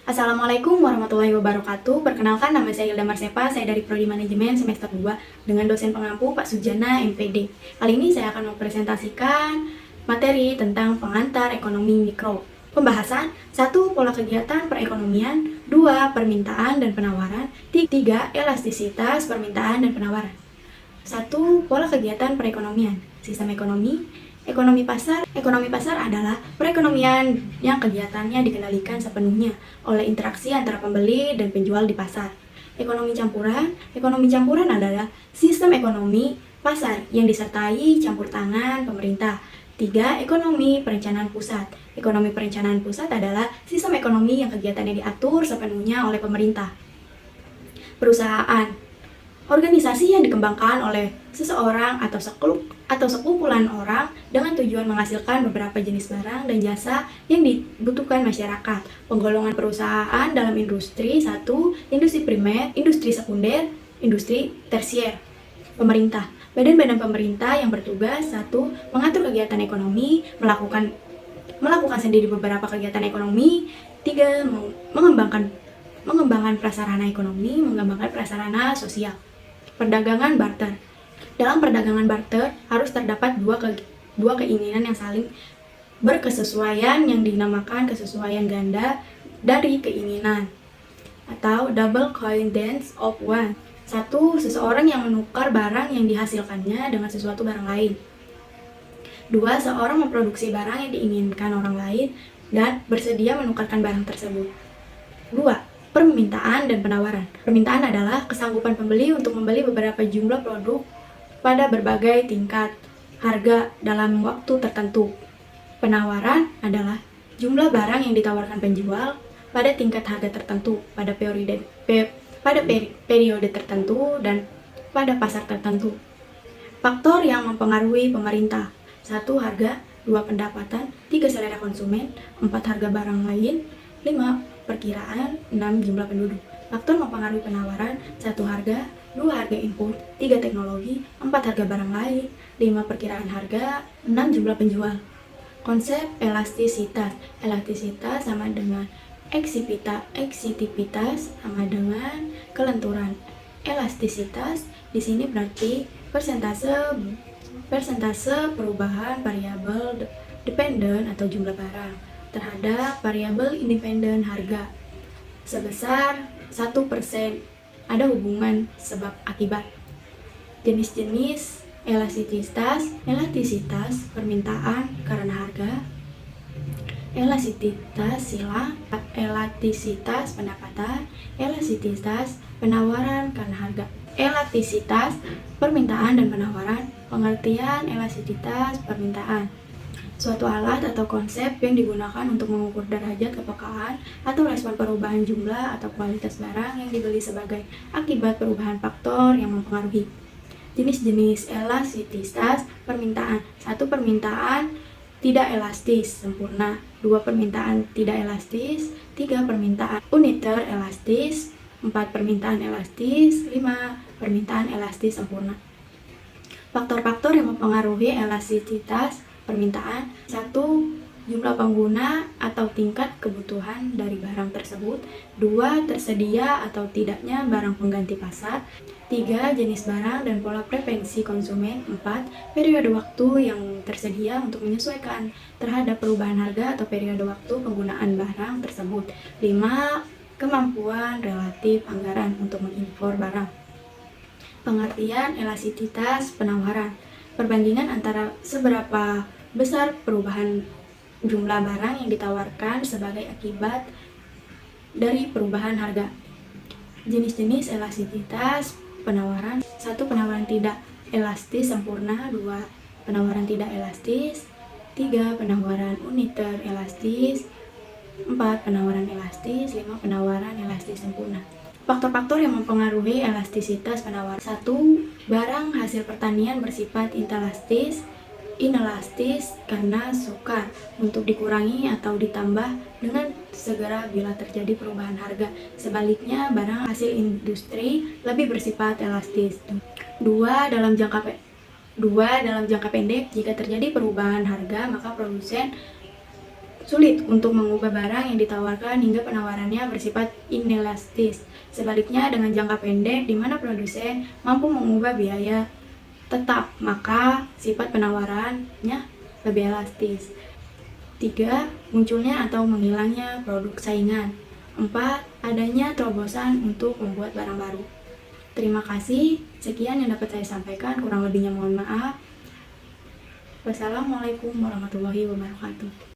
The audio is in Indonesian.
Assalamualaikum warahmatullahi wabarakatuh. Perkenalkan, nama saya Hilda Marsepa, saya dari Prodi Manajemen semester 2 dengan dosen pengampu Pak Sujana MPD. Kali ini saya akan mempresentasikan materi tentang pengantar ekonomi mikro. Pembahasan 1. Pola kegiatan perekonomian, 2. Permintaan dan penawaran, 3. Elastisitas permintaan dan penawaran. 1. Pola kegiatan perekonomian. Sistem ekonomi. Ekonomi pasar adalah perekonomian yang kegiatannya dikendalikan sepenuhnya oleh interaksi antara pembeli dan penjual di pasar. Ekonomi campuran adalah sistem ekonomi pasar yang disertai campur tangan pemerintah. 3. Ekonomi perencanaan pusat. Ekonomi perencanaan pusat adalah sistem ekonomi yang kegiatannya diatur sepenuhnya oleh pemerintah. Perusahaan, organisasi yang dikembangkan oleh seseorang atau sekumpulan orang dengan tujuan menghasilkan beberapa jenis barang dan jasa yang dibutuhkan masyarakat. Penggolongan perusahaan dalam industri 1. Industri primer, industri sekunder, industri tersier. Pemerintah, badan-badan pemerintah yang bertugas 1. Mengatur kegiatan ekonomi, melakukan sendiri beberapa kegiatan ekonomi. 3. Mengembangkan prasarana ekonomi, mengembangkan prasarana sosial. Perdagangan barter. Dalam perdagangan barter harus terdapat dua keinginan yang saling berkesesuaian yang dinamakan kesesuaian ganda dari keinginan atau double coincidence of one. 1. Seseorang yang menukar barang yang dihasilkannya dengan sesuatu barang lain. 2. Seorang memproduksi barang yang diinginkan orang lain dan bersedia menukarkan barang tersebut. 2. Permintaan dan penawaran. Permintaan adalah kesanggupan pembeli untuk membeli beberapa jumlah produk pada berbagai tingkat harga dalam waktu tertentu. Penawaran adalah jumlah barang yang ditawarkan penjual pada tingkat harga tertentu pada periode tertentu dan pada pasar tertentu. Faktor yang mempengaruhi pemerintah. 1. Harga, 2. Pendapatan, 3. Selera konsumen, 4. Harga barang lain, 5. Perkiraan, 6. Jumlah penduduk. Faktor mempengaruhi penawaran. 1. Harga, 2. Harga input, 3. Teknologi, 4. Harga barang lain, 5. Perkiraan harga, 6. Jumlah penjual. Konsep elastisitas. Elastisitas sama dengan eksitivitas sama dengan kelenturan. Elastisitas di sini berarti persentase perubahan variabel dependen atau jumlah barang terhadap variabel independen harga sebesar 1%. Ada hubungan sebab akibat. Jenis-jenis elastisitas permintaan karena harga, elastisitas silang, elastisitas pendapatan, elastisitas penawaran karena harga. Elastisitas permintaan dan penawaran. Pengertian elastisitas permintaan: suatu alat atau konsep yang digunakan untuk mengukur derajat kepekaan atau respon perubahan jumlah atau kualitas barang yang dibeli sebagai akibat perubahan faktor yang mempengaruhi. Jenis-jenis elastisitas permintaan: 1. Permintaan tidak elastis sempurna, 2. Permintaan tidak elastis, 3. Permintaan uniter elastis, 4. Permintaan elastis, 5. Permintaan elastis sempurna. Faktor-faktor yang mempengaruhi elastisitas permintaan: 1. Jumlah pengguna atau tingkat kebutuhan dari barang tersebut, 2. Tersedia atau tidaknya barang pengganti pasar, 3. Jenis barang dan pola preferensi konsumen, 4. Periode waktu yang tersedia untuk menyesuaikan terhadap perubahan harga atau periode waktu penggunaan barang tersebut, 5. Kemampuan relatif anggaran untuk mengimpor barang. Pengertian elastisitas penawaran: perbandingan antara seberapa besar perubahan jumlah barang yang ditawarkan sebagai akibat dari perubahan harga. Jenis-jenis elastisitas penawaran: 1. Penawaran tidak elastis sempurna, 2. Penawaran tidak elastis, 3. Penawaran uniter elastis, 4. Penawaran elastis, 5. Penawaran elastis sempurna. Faktor-faktor yang mempengaruhi elastisitas penawaran: 1. Barang hasil pertanian bersifat inelastis karena sukar untuk dikurangi atau ditambah dengan segera bila terjadi perubahan harga. Sebaliknya, barang hasil industri lebih bersifat elastis. 2. Dalam jangka pendek, jika terjadi perubahan harga, maka produsen sulit untuk mengubah barang yang ditawarkan hingga penawarannya bersifat inelastis. Sebaliknya, dengan jangka pendek di mana produsen mampu mengubah biaya tetap, maka sifat penawarannya lebih elastis. 3. Munculnya atau menghilangnya produk saingan. 4. Adanya terobosan untuk membuat barang baru. Terima kasih, sekian yang dapat saya sampaikan, kurang lebihnya mohon maaf. Wassalamualaikum warahmatullahi wabarakatuh.